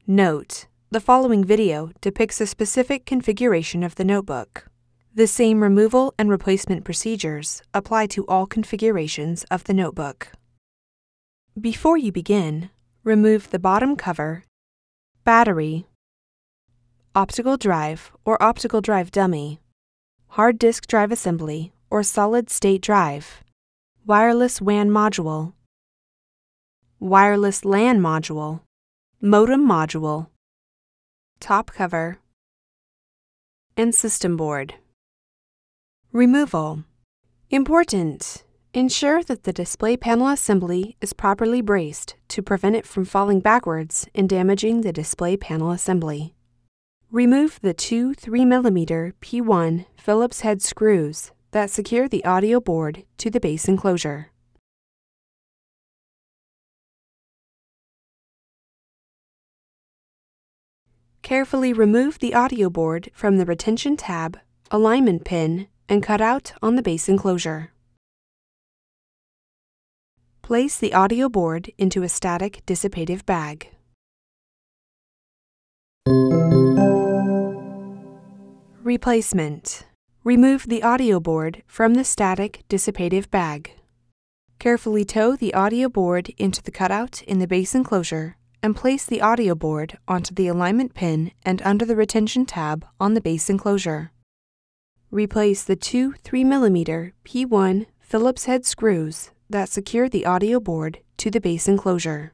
Note: the following video depicts a specific configuration of the notebook. The same removal and replacement procedures apply to all configurations of the notebook. Before you begin, remove the bottom cover, battery, optical drive or optical drive dummy, hard disk drive assembly or solid-state drive, wireless WAN module, wireless LAN module, modem module, top cover, and system board. Removal. Important! Ensure that the display panel assembly is properly braced to prevent it from falling backwards and damaging the display panel assembly. Remove the two 3mm P1 Phillips head screws that secure the audio board to the base enclosure. Carefully remove the audio board from the retention tab, alignment pin, and cutout on the base enclosure. Place the audio board into a static dissipative bag. Replacement. Remove the audio board from the static dissipative bag. Carefully tow the audio board into the cutout in the base enclosure and place the audio board onto the alignment pin and under the retention tab on the base enclosure. Replace the two 3mm P1 Phillips head screws that secure the audio board to the base enclosure.